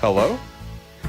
Hello?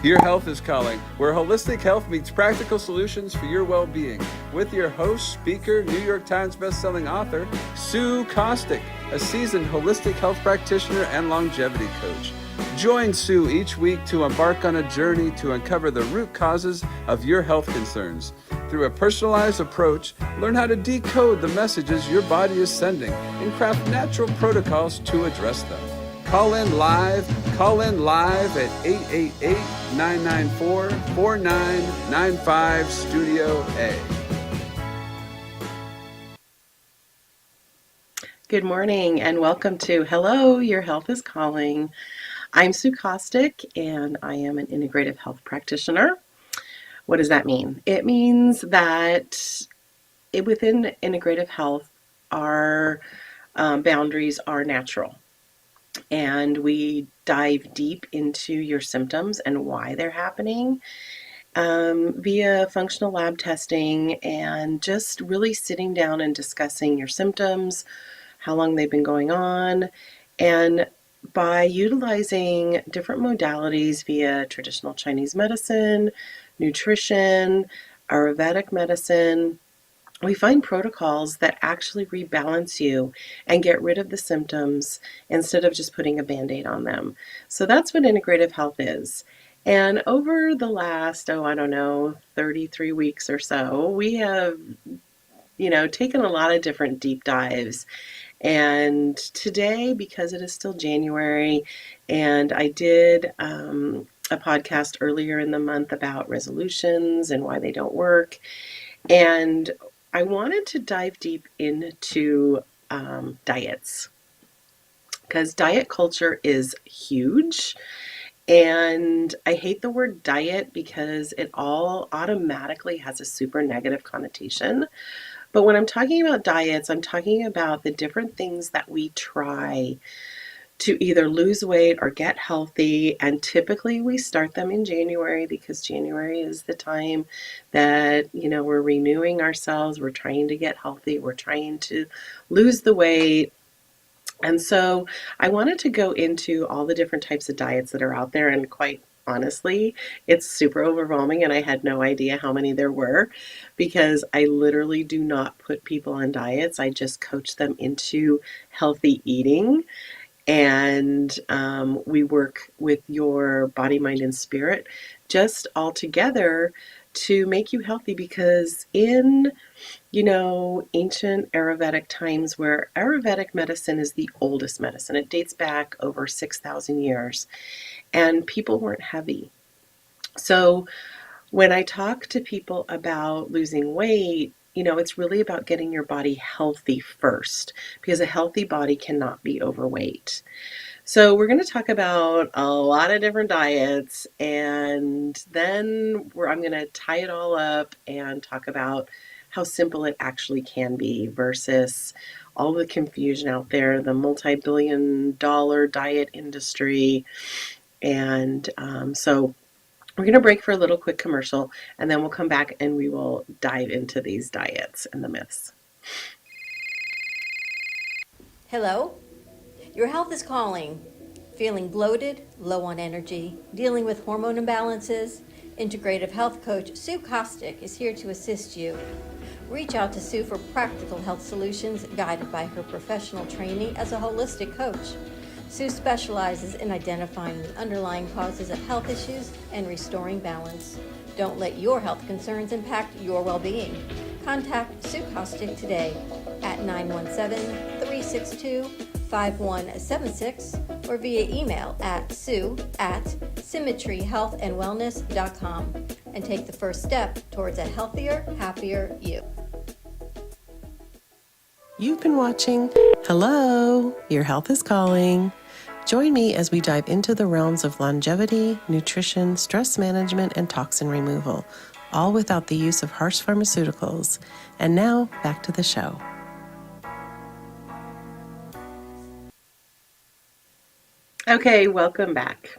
Your Health is Calling, where holistic health meets practical solutions for your well-being. With your host, speaker, New York Times bestselling author, Sue Kostyk, a seasoned holistic health practitioner and longevity coach. Join Sue each week to embark on a journey to uncover the root causes of your health concerns. Through a personalized approach, learn how to decode the messages your body is sending and craft natural protocols to address them. Call in live at 888-994-4995 Studio A. Good morning and welcome to Hello, Your Health is Calling. I'm Sue Kostyk and I am an integrative health practitioner. What does that mean? It means that within integrative health, our boundaries are natural. And we dive deep into your symptoms and why they're happening via functional lab testing and just really sitting down and discussing your symptoms, how long they've been going on, and by utilizing different modalities via traditional Chinese medicine, nutrition, Ayurvedic medicine, we find protocols that actually rebalance you and get rid of the symptoms instead of just putting a Band-Aid on them. So that's what integrative health is. And over the last, 33 weeks or so, we have, taken a lot of different deep dives. And today, because it is still January, and I did a podcast earlier in the month about resolutions and why they don't work. And I wanted to dive deep into diets because diet culture is huge. And I hate the word diet because it all automatically has a super negative connotation. But when I'm talking about diets, I'm talking about the different things that we try to either lose weight or get healthy. And typically we start them in January because January is the time that, we're renewing ourselves. We're trying to get healthy. We're trying to lose the weight. And so I wanted to go into all the different types of diets that are out there. And quite honestly, it's super overwhelming. And I had no idea how many there were because I literally do not put people on diets. I just coach them into healthy eating. And we work with your body, mind, and spirit just all together to make you healthy because in, ancient Ayurvedic times where Ayurvedic medicine is the oldest medicine, it dates back over 6,000 years, and people weren't heavy. So when I talk to people about losing weight, it's really about getting your body healthy first because a healthy body cannot be overweight. So we're going to talk about a lot of different diets, and then I'm going to tie it all up and talk about how simple it actually can be versus all the confusion out there, the multi-billion-dollar diet industry. And so we're going to break for a little quick commercial, and then we'll come back and we will dive into these diets and the myths. Hello? Your health is calling. Feeling bloated, low on energy, dealing with hormone imbalances? Integrative health coach Sue Kostyk is here to assist you. Reach out to Sue for practical health solutions guided by her professional training as a holistic coach. Sue specializes in identifying the underlying causes of health issues and restoring balance. Don't let your health concerns impact your well-being. Contact Sue Kostyk today at 917-362-5176 or via email at sue@symmetryhealthandwellness.com and take the first step towards a healthier, happier you. You've been watching Hello, Your Health is Calling. Join me as we dive into the realms of longevity, nutrition, stress management, and toxin removal, all without the use of harsh pharmaceuticals. And now, back to the show. Okay, welcome back.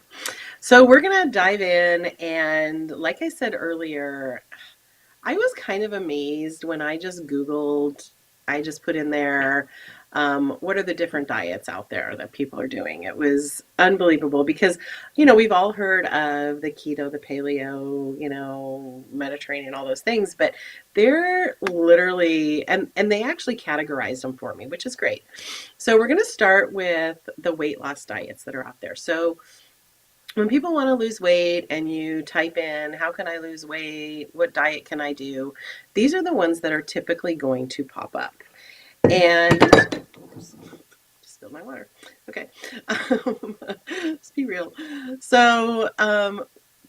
So we're going to dive in, and like I said earlier, I was kind of amazed when I just Googled, I just put in there What are the different diets out there that people are doing? It was unbelievable because, you know, we've all heard of the keto, the paleo, you know, Mediterranean, all those things, but they're literally, and they actually categorized them for me, which is great. So we're going to start with the weight loss diets that are out there. So when people want to lose weight and you type in, how can I lose weight? What diet can I do? These are the ones that are typically going to pop up. And oops, just spilled my water. Okay. Let's be real. So,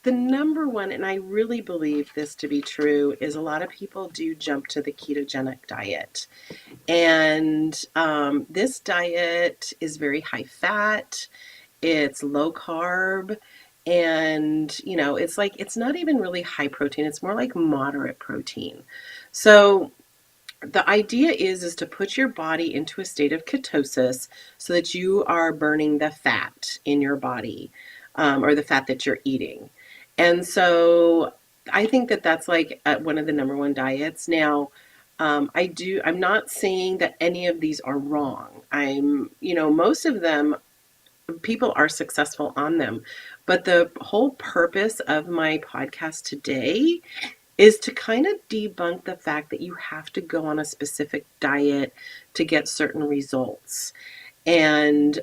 the number one, and I really believe this to be true, is a lot of people do jump to the ketogenic diet. And this diet is very high fat, it's low carb, and you know, it's like it's not even really high protein, it's more like moderate protein. So the idea is to put your body into a state of ketosis so that you are burning the fat in your body, or the fat that you're eating. And so I think that that's like one of the number one diets. Now, I'm not saying that any of these are wrong. You know, most of them, people are successful on them. But the whole purpose of my podcast today is to kind of debunk the fact that you have to go on a specific diet to get certain results. And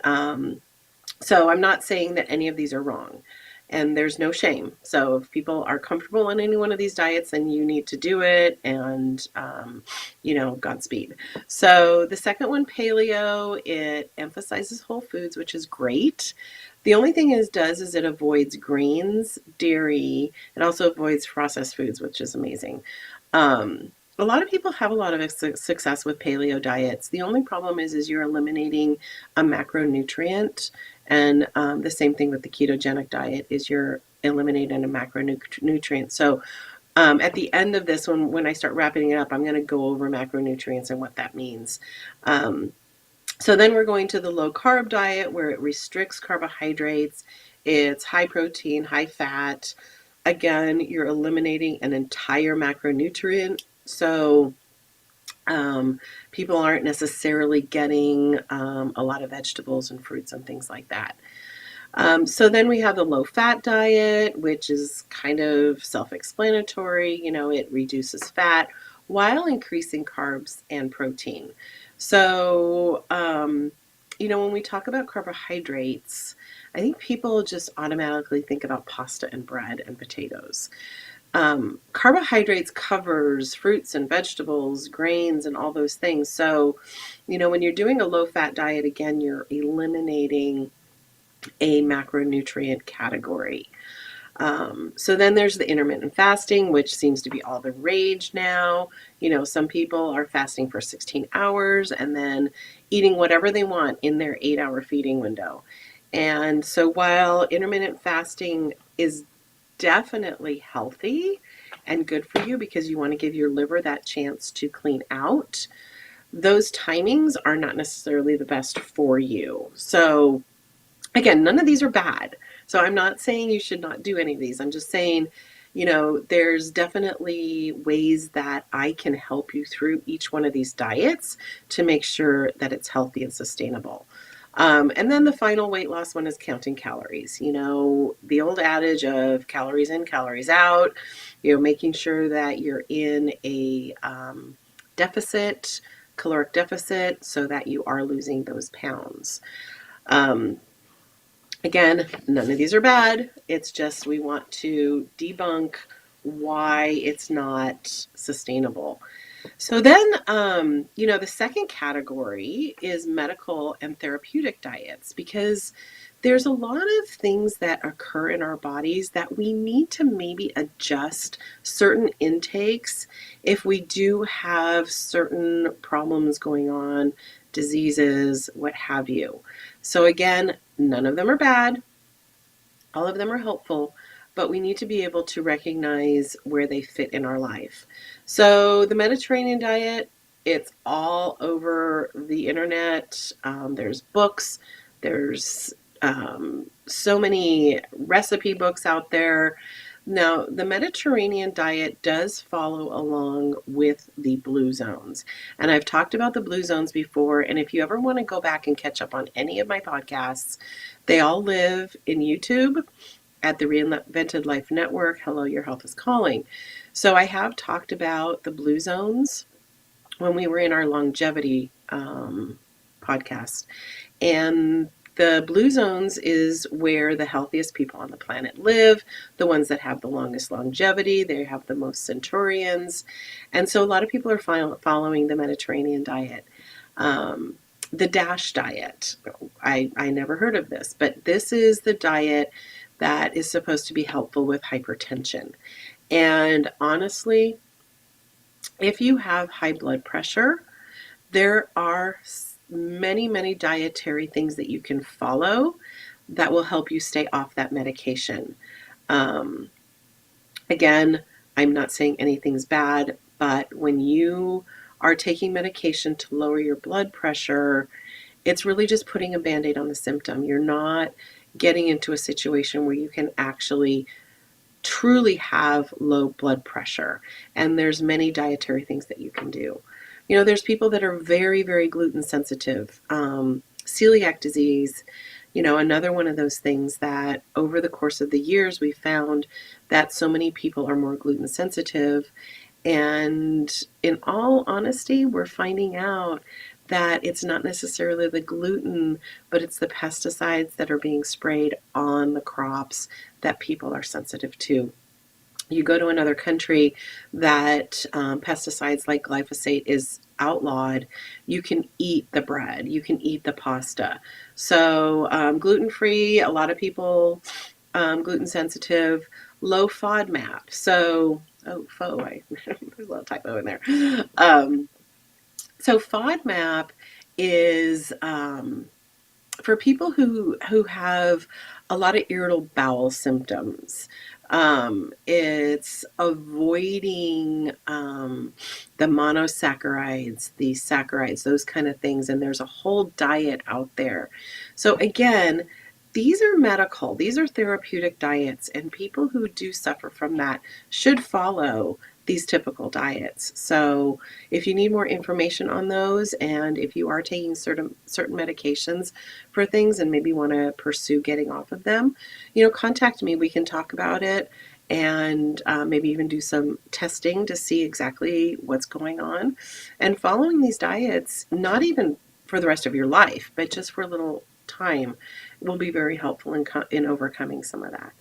so I'm not saying that any of these are wrong, and there's no shame. So if people are comfortable on any one of these diets, then you need to do it, and you know, Godspeed. So the second one, paleo, it emphasizes whole foods, which is great. The only thing it does is it avoids grains, dairy. It also avoids processed foods, which is amazing. A lot of people have a lot of success with paleo diets. The only problem is you're eliminating a macronutrient, and the same thing with the ketogenic diet is you're eliminating a macronutrient. So at the end of this, when I start wrapping it up, I'm going to go over macronutrients and what that means. So then we're going to the low carb diet where it restricts carbohydrates. It's high protein, high fat. Again, you're eliminating an entire macronutrient. So people aren't necessarily getting a lot of vegetables and fruits and things like that. So then we have the low fat diet, which is kind of self-explanatory. You know, it reduces fat while increasing carbs and protein. So, you know, when we talk about carbohydrates, I think people just automatically think about pasta and bread and potatoes. Carbohydrates covers fruits and vegetables, grains, and all those things. So, you know, when you're doing a low fat diet, again, you're eliminating a macronutrient category. So then there's the intermittent fasting, which seems to be all the rage now. You know, some people are fasting for 16 hours and then eating whatever they want in their 8-hour feeding window. And so while intermittent fasting is definitely healthy and good for you because you want to give your liver that chance to clean out, those timings are not necessarily the best for you. So again, none of these are bad. So I'm not saying you should not do any of these. I'm just saying, you know, there's definitely ways that I can help you through each one of these diets to make sure that it's healthy and sustainable. And then the final weight loss one is counting calories. You know, the old adage of calories in, calories out, you know, making sure that you're in a deficit, caloric deficit, so that you are losing those pounds. Again, none of these are bad. It's just we want to debunk why it's not sustainable. So then, you know, the second category is medical and therapeutic diets, because there's a lot of things that occur in our bodies that we need to maybe adjust certain intakes if we do have certain problems going on, diseases, what have you. So again, none of them are bad. All of them are helpful, but we need to be able to recognize where they fit in our life. So the Mediterranean diet, it's all over the internet. There's books. There's so many recipe books out there. Now, the Mediterranean diet does follow along with the blue zones. And I've talked about the blue zones before. And if you ever want to go back and catch up on any of my podcasts, they all live in YouTube at the Reinvented Life Network. Hello, Your Health is Calling. So I have talked about the blue zones when we were in our longevity podcast. And the blue zones is where the healthiest people on the planet live, the ones that have the longest longevity, they have the most centurions. And so a lot of people are following the Mediterranean diet. The DASH diet, I never heard of this, but this is the diet that is supposed to be helpful with hypertension. And honestly, if you have high blood pressure, there are many, many dietary things that you can follow that will help you stay off that medication. Um, Again, I'm not saying anything's bad, but when you are taking medication to lower your blood pressure, it's really just putting a band-aid on the symptom. You're not getting into a situation where you can actually truly have low blood pressure. And there's many dietary things that you can do. You know, there's people that are very, very gluten sensitive. Celiac disease, you know, another one of those things that over the course of the years we found that so many people are more gluten sensitive. And in all honesty, we're finding out that it's not necessarily the gluten, but it's the pesticides that are being sprayed on the crops that people are sensitive to. You go to another country that pesticides like glyphosate is outlawed, you can eat the bread, you can eat the pasta. So gluten-free, a lot of people gluten sensitive, low FODMAP. So, there's a little typo in there. So FODMAP is for people who have a lot of irritable bowel symptoms. It's avoiding the monosaccharides, the saccharides, those kind of things. And there's a whole diet out there. So again, these are medical, these are therapeutic diets, and people who do suffer from that should follow these typical diets. So if you need more information on those, and if you are taking certain medications for things and maybe want to pursue getting off of them, you know, contact me. We can talk about it and maybe even do some testing to see exactly what's going on. And following these diets, not even for the rest of your life, but just for a little time, will be very helpful in overcoming some of that.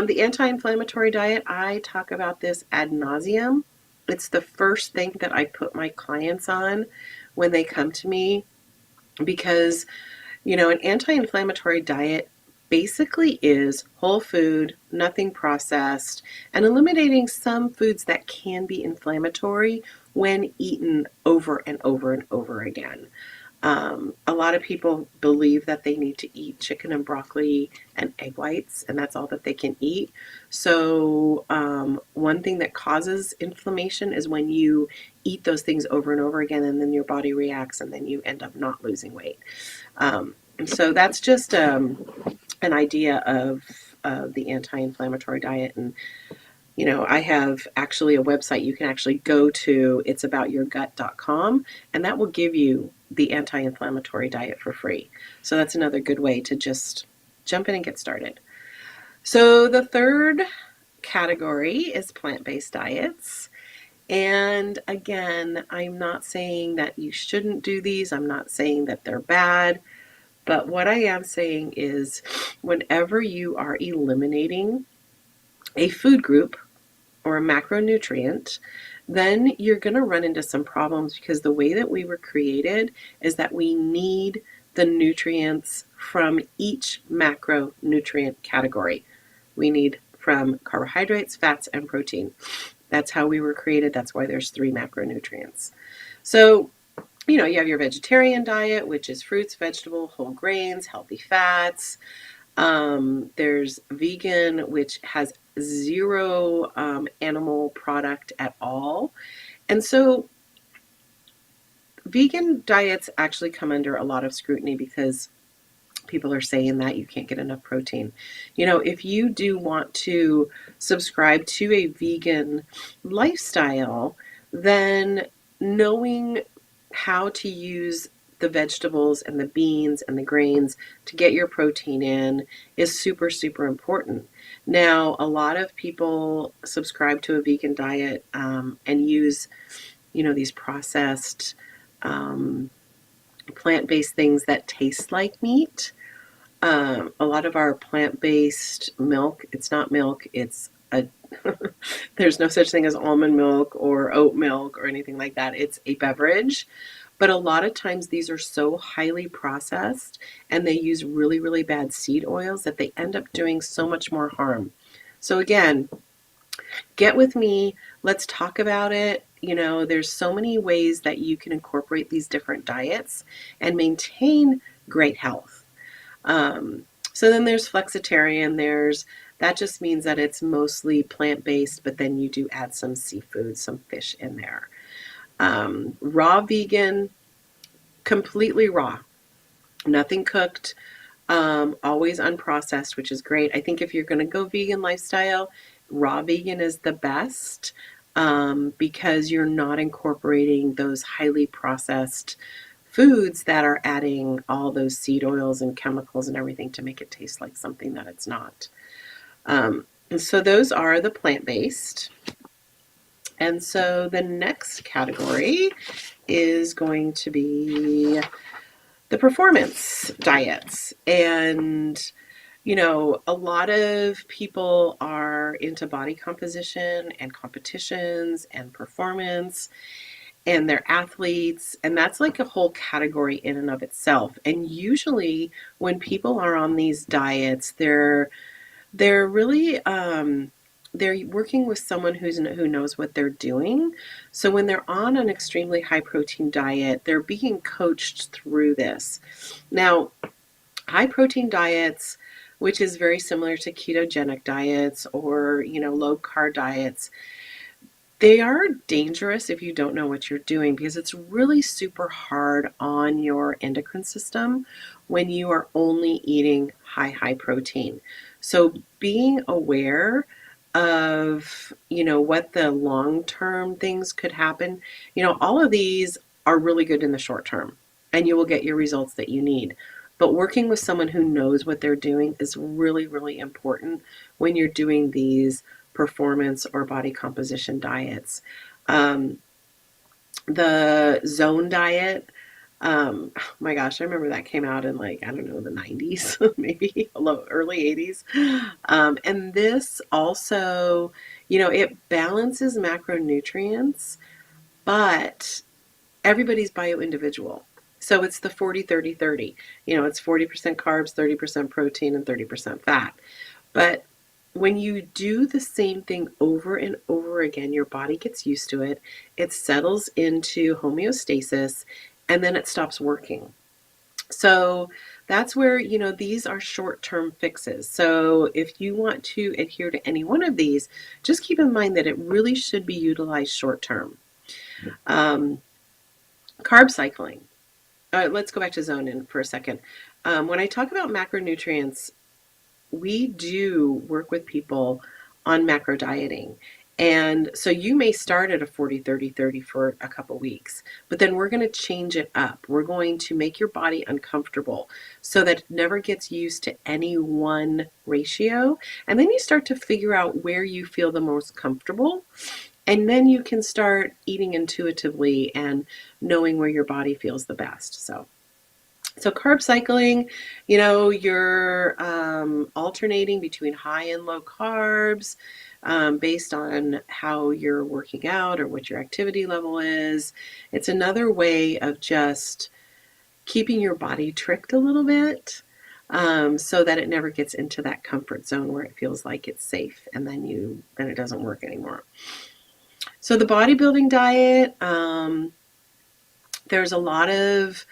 The anti-inflammatory diet, I talk about this ad nauseum. It's the first thing that I put my clients on when they come to me because, you know, an anti-inflammatory diet basically is whole food, nothing processed, and eliminating some foods that can be inflammatory when eaten over and over and over again. A lot of people believe that they need to eat chicken and broccoli and egg whites, and that's all that they can eat. So one thing that causes inflammation is when you eat those things over and over again, and then your body reacts, and then you end up not losing weight. So that's just an idea of the anti-inflammatory diet. And you know, I have actually a website you can actually go to. It's aboutyourgut.com, and that will give you the anti-inflammatory diet for free. So that's another good way to just jump in and get started. So the third category is plant-based diets. And again, I'm not saying that you shouldn't do these. I'm not saying that they're bad. But what I am saying is whenever you are eliminating a food group or a macronutrient, then you're going to run into some problems because the way that we were created is that we need the nutrients from each macronutrient category. We need from carbohydrates, fats, and protein. That's how we were created. That's why there's 3 macronutrients. So, you know, you have your vegetarian diet, which is fruits, vegetables, whole grains, healthy fats. There's vegan, which has 0 animal product at all. And so vegan diets actually come under a lot of scrutiny because People are saying that you can't get enough protein. If you do want to subscribe to a vegan lifestyle, then knowing how to use the vegetables and the beans and the grains to get your protein in is super, super important. Now, a lot of people subscribe to a vegan diet and use, these processed plant-based things that taste like meat. A lot of our plant-based milk, it's not milk, it's a there's no such thing as almond milk or oat milk or anything like that. It's a beverage. But a lot of times these are so highly processed and they use really, really bad seed oils that they end up doing so much more harm. So again, get with me. Let's talk about it. There's so many ways that you can incorporate these different diets and maintain great health. So then there's flexitarian. That just means that it's mostly plant-based, but then you do add some seafood, some fish in there. Raw vegan, completely raw, nothing cooked, always unprocessed, which is great. I think if you're going to go vegan lifestyle, raw vegan is the best because you're not incorporating those highly processed foods that are adding all those seed oils and chemicals and everything to make it taste like something that it's not. And so those are the plant-based. And so the next category is going to be the performance diets. And, a lot of people are into body composition and competitions and performance, and they're athletes, and that's like a whole category in and of itself. And usually when people are on these diets, they're really they're working with someone who knows what they're doing. So when they're on an extremely high protein diet, they're being coached through this. Now, high protein diets, which is very similar to ketogenic diets or, low carb diets, they are dangerous if you don't know what you're doing because it's really super hard on your endocrine system when you are only eating high protein. So being aware of, what the long-term things could happen, all of these are really good in the short term and you will get your results that you need. But working with someone who knows what they're doing is really, really important when you're doing these performance or body composition diets. The zone diet, oh my gosh, I remember that came out in the 90s, maybe early 80s. And this also, it balances macronutrients, but everybody's bio-individual. So it's the 40-30-30. It's 40% carbs, 30% protein, and 30% fat. But when you do the same thing over and over again, your body gets used to it. It settles into homeostasis, and then it stops working. So that's where, these are short-term fixes. So if you want to adhere to any one of these, just keep in mind that it really should be utilized short-term. Carb cycling. Let's go back to zone in for a second. When I talk about macronutrients, we do work with people on macro dieting. And so you may start at a 40-30-30 for a couple weeks, but then we're going to change it up. We're going to make your body uncomfortable so that it never gets used to any one ratio. And then you start to figure out where you feel the most comfortable. And then you can start eating intuitively and knowing where your body feels the best. So carb cycling, you're alternating between high and low carbs based on how you're working out or what your activity level is. It's another way of just keeping your body tricked a little bit so that it never gets into that comfort zone where it feels like it's safe and then it doesn't work anymore. So the bodybuilding diet, there's a lot of,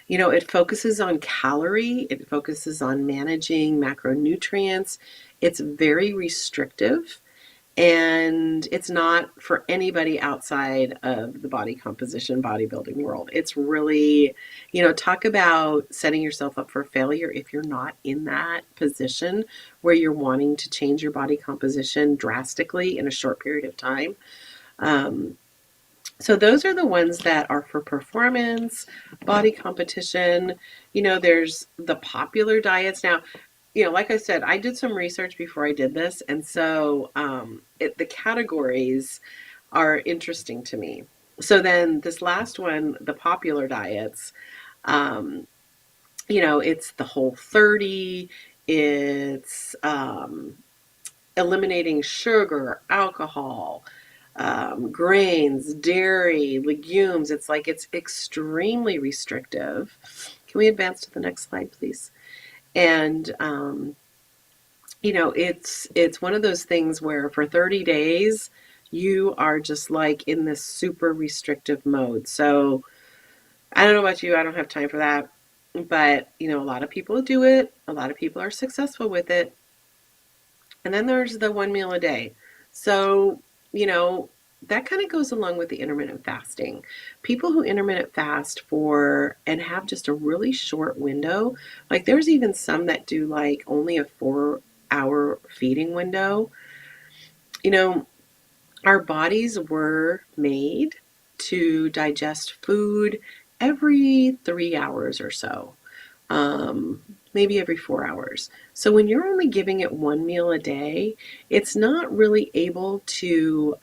it focuses on calorie, it focuses on managing macronutrients. It's very restrictive. And it's not for anybody outside of the body composition, bodybuilding world. It's really, talk about setting yourself up for failure if you're not in that position where you're wanting to change your body composition drastically in a short period of time. So those are the ones that are for performance, body competition. There's the popular diets. Now, like I said, I did some research before I did this, and so the categories are interesting to me. So then this last one, the popular diets, um, it's the Whole30, it's eliminating sugar, alcohol, grains, dairy, legumes. It's extremely restrictive. Can we advance to the next slide, please? And it's one of those things where for 30 days you are just like in this super restrictive mode. So I don't know about you, I don't have time for that. But, a lot of people do it. A lot of people are successful with it. And then there's the one meal a day. So, that kind of goes along with the intermittent fasting. People who intermittent fast for and have just a really short window, like there's even some that do like only a 4-hour feeding window. Our bodies were made to digest food every 3 hours or so, maybe every 4 hours. So when you're only giving it one meal a day, it's not really able to,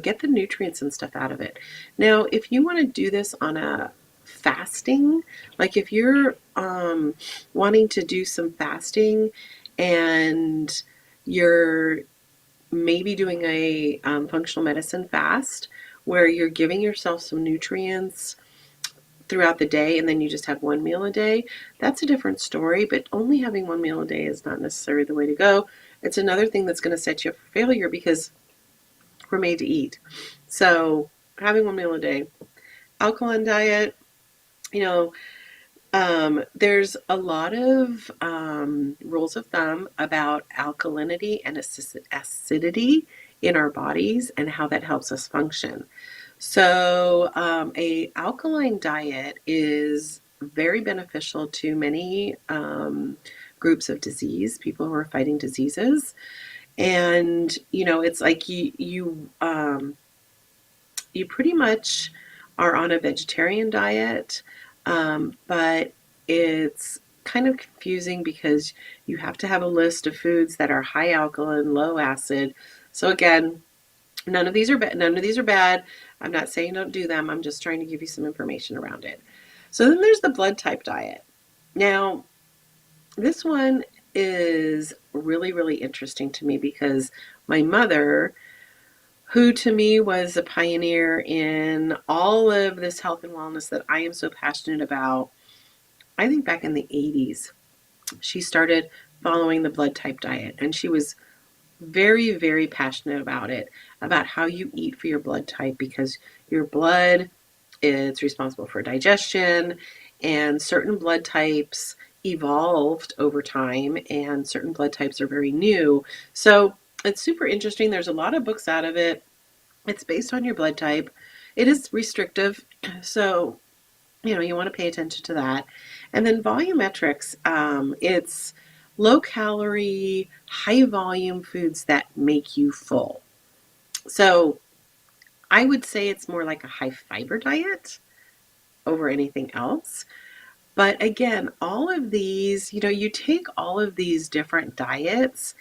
get the nutrients and stuff out of it. Now, if you want to do this on a fasting, like if you're wanting to do some fasting and you're maybe doing a functional medicine fast where you're giving yourself some nutrients throughout the day and then you just have one meal a day, that's a different story. But only having one meal a day is not necessarily the way to go. It's another thing that's going to set you up for failure because we're made to eat. So having one meal a day. Alkaline diet, there's a lot of rules of thumb about alkalinity and acidity in our bodies and how that helps us function. So a alkaline diet is very beneficial to many groups of disease, people who are fighting diseases. And, it's like you pretty much are on a vegetarian diet, but it's kind of confusing because you have to have a list of foods that are high alkaline, low acid. So again, none of these are bad. None of these are bad. I'm not saying don't do them. I'm just trying to give you some information around it. So then there's the blood type diet. Now, this one is really, really interesting to me because my mother, who to me was a pioneer in all of this health and wellness that I am so passionate about, I think back in the 80s, she started following the blood type diet. And she was very, very passionate about it, about how you eat for your blood type, because your blood is responsible for digestion, and certain blood types evolved over time, and certain blood types are very new. So it's super interesting. There's a lot of books out of it. It's based on your blood type. It is restrictive, so you want to pay attention to that. And then volumetrics, it's low calorie, high volume foods that make you full. So I would say it's more like a high fiber diet over anything else. But again, all of these, you take all of these different diets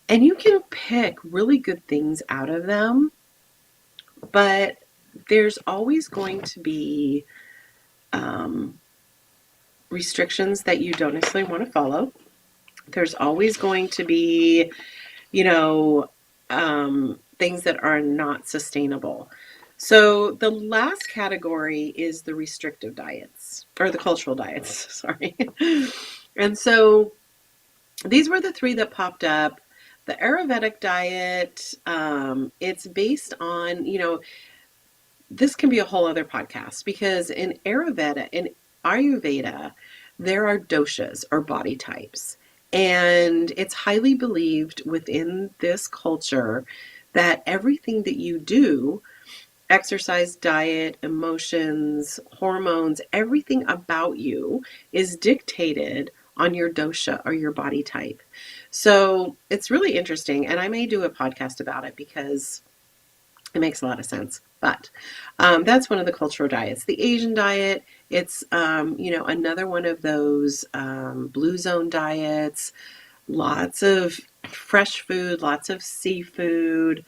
and you can pick really good things out of them. But there's always going to be restrictions that you don't necessarily want to follow. There's always going to be, things that are not sustainable. So the last category is the restrictive diets, or the cultural diets, sorry. And so these were the three that popped up. The Ayurvedic diet, it's based on, this can be a whole other podcast, because in Ayurveda, there are doshas or body types. And it's highly believed within this culture that everything that you do, exercise, diet, emotions, hormones, everything about you is dictated on your dosha or your body type. So it's really interesting. And I may do a podcast about it because it makes a lot of sense. But that's one of the cultural diets. The Asian diet, it's, another one of those blue zone diets, lots of fresh food, lots of seafood,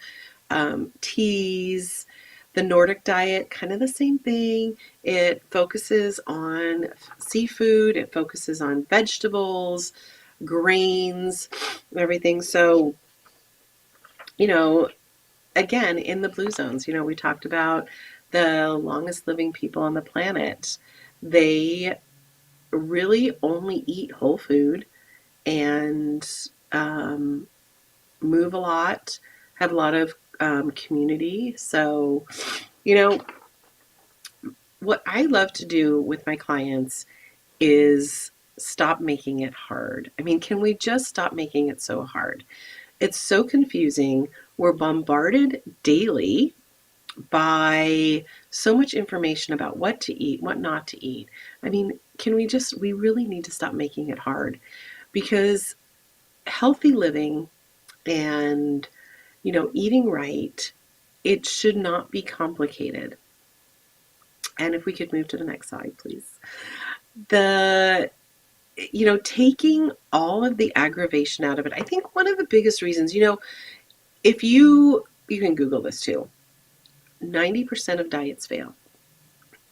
teas. The Nordic diet, kind of the same thing. It focuses on seafood, it focuses on vegetables, grains, everything. So, you know, again, in the blue zones, we talked about the longest living people on the planet. They really only eat whole food and um, move a lot, have a lot of community. So, you know, what I love to do with my clients is stop making it hard. I mean, can we just stop making it so hard? It's so confusing. We're bombarded daily by so much information about what to eat, what not to eat. I mean, we really need to stop making it hard, because healthy living and, eating right, it should not be complicated. And if we could move to the next slide, please. The, taking all of the aggravation out of it. I think one of the biggest reasons, if you can Google this too, 90% of diets fail.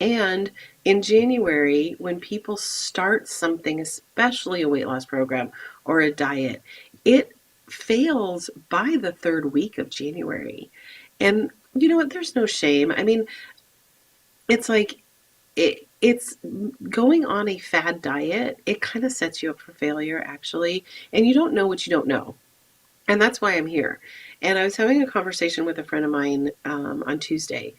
And in January, when people start something, especially a weight loss program or a diet, it fails by the third week of January. And you know what? There's no shame. I mean, it's like it's going on a fad diet. It kind of sets you up for failure, actually. And you don't know what you don't know. And that's why I'm here. And I was having a conversation with a friend of mine on Tuesday,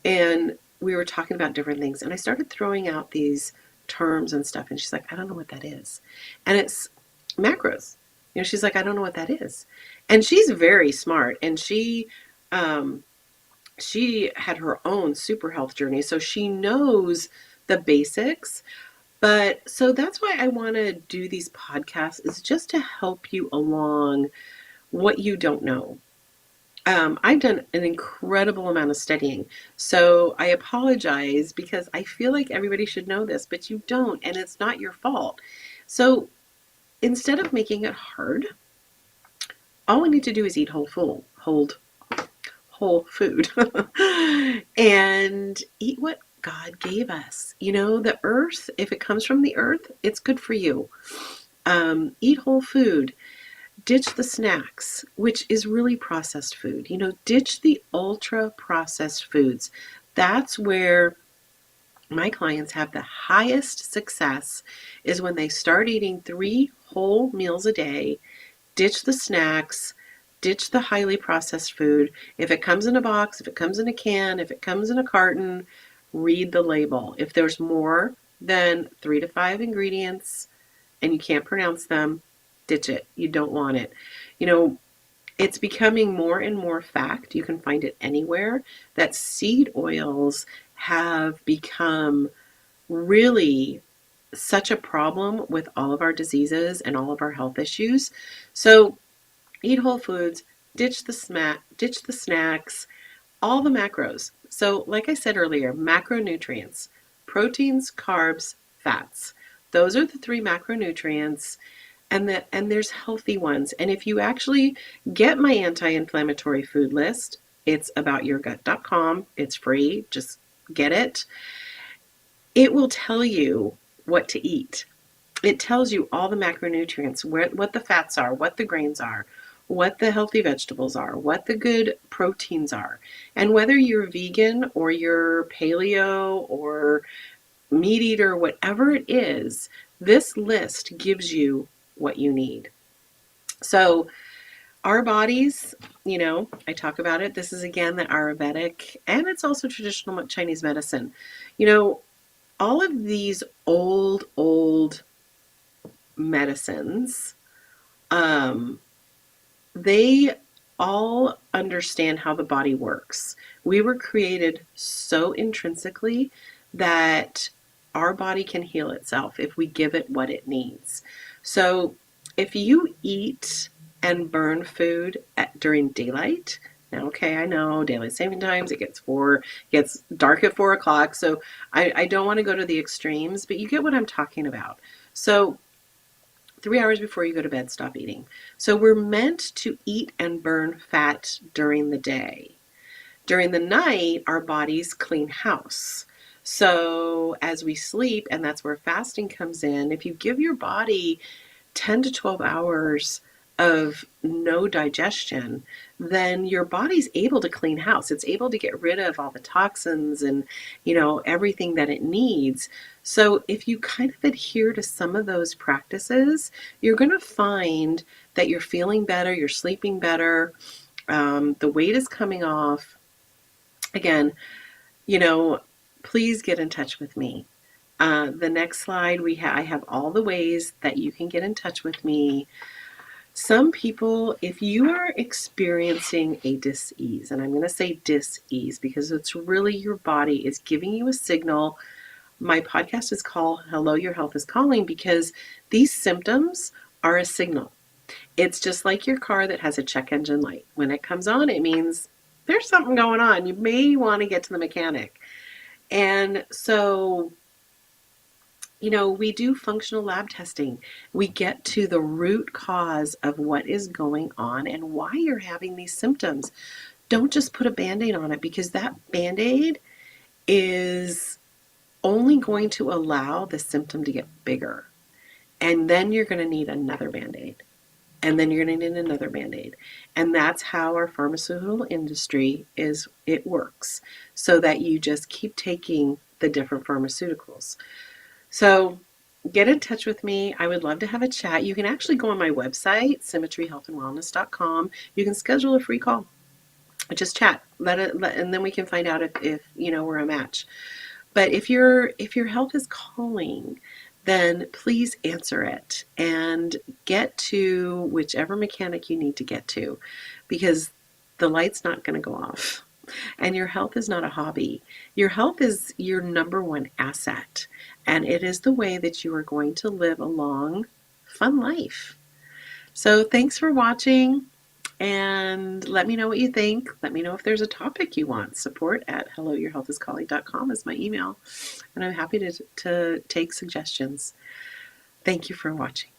and we were talking about different things. And I started throwing out these terms and stuff. And she's like, I don't know what that is. And it's macros. She's like, I don't know what that is. And she's very smart. And she had her own super health journey. So she knows the basics. But so that's why I want to do these podcasts, is just to help you along what you don't know. I've done an incredible amount of studying, so I apologize because I feel like everybody should know this, but you don't, and it's not your fault. So instead of making it hard, all we need to do is eat whole food and eat what God gave us. The earth, if it comes from the earth, it's good for you. Eat whole food. Ditch the snacks, which is really processed food. Ditch the ultra processed foods. That's where my clients have the highest success, is when they start eating 3 whole meals a day. Ditch the snacks, ditch the highly processed food. If it comes in a box, if it comes in a can, if it comes in a carton, read the label. If there's more than 3 to 5 ingredients and you can't pronounce them, ditch it. You don't want it. It's becoming more and more fact. You can find it anywhere, that seed oils have become really such a problem with all of our diseases and all of our health issues. So eat whole foods, ditch the snacks, all the macros. So like I said earlier, macronutrients: proteins, carbs, fats. Those are the 3 macronutrients. And there's healthy ones. And if you actually get my anti-inflammatory food list, it's aboutyourgut.com. It's free. Just get it. It will tell you what to eat. It tells you all the macronutrients, what the fats are, what the grains are, what the healthy vegetables are, what the good proteins are. And whether you're vegan or you're paleo or meat eater, whatever it is, this list gives you what you need. So our bodies, I talk about it. This is again the Ayurvedic, and it's also traditional Chinese medicine. All of these old medicines They all understand how the body works. We were created so intrinsically that our body can heal itself if we give it what it needs. So if you eat and burn food during daylight, now, okay, I know daylight saving times, it gets dark at 4 o'clock. So I don't want to go to the extremes, but you get what I'm talking about. So 3 hours before you go to bed, stop eating. So we're meant to eat and burn fat during the day. During the night, our bodies clean house. So as we sleep, and that's where fasting comes in, if you give your body 10 to 12 hours of no digestion, then your body's able to clean house. It's able to get rid of all the toxins and, everything that it needs. So if you kind of adhere to some of those practices, you're going to find that you're feeling better, you're sleeping better, the weight is coming off. Again, please get in touch with me. The next slide, I have all the ways that you can get in touch with me. Some people, if you are experiencing a dis-ease, and I'm going to say dis-ease because it's really your body is giving you a signal. My podcast is called Hello, Your Health is Calling, because these symptoms are a signal. It's just like your car that has a check engine light. When it comes on, it means there's something going on. You may want to get to the mechanic. And so, we do functional lab testing. We get to the root cause of what is going on and why you're having these symptoms. Don't just put a Band-Aid on it, because that Band-Aid is only going to allow the symptom to get bigger. And then you're going to need another Band-Aid. And then you're going to need another Band-Aid. And that's how our pharmaceutical industry it works, so that you just keep taking the different pharmaceuticals. So get in touch with me. I would love to have a chat. You can actually go on my website, symmetryhealthandwellness.com. You can schedule a free call. Just chat. And then we can find out if we're a match. But if your health is calling, then please answer it and get to whichever mechanic you need to get to, because the light's not going to go off. And your health is not a hobby. Your health is your number one asset. And it is the way that you are going to live a long, fun life. So thanks for watching. And let me know what you think. Let me know if there's a topic you want. support@helloyourhealthiscalling.com is my email. And I'm happy to take suggestions. Thank you for watching.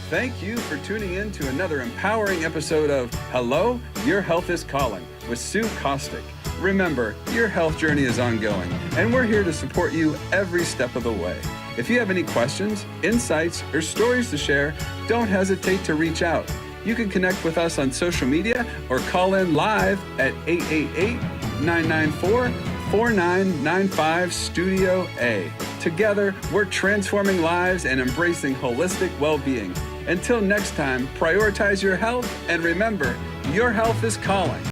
Thank you for tuning in to another empowering episode of Hello, Your Health is Calling with Sue Kostyk. Remember, your health journey is ongoing, and we're here to support you every step of the way. If you have any questions, insights, or stories to share, don't hesitate to reach out. You can connect with us on social media or call in live at 888-994-4995 Studio A. Together, we're transforming lives and embracing holistic well-being. Until next time, prioritize your health, and remember, your health is calling.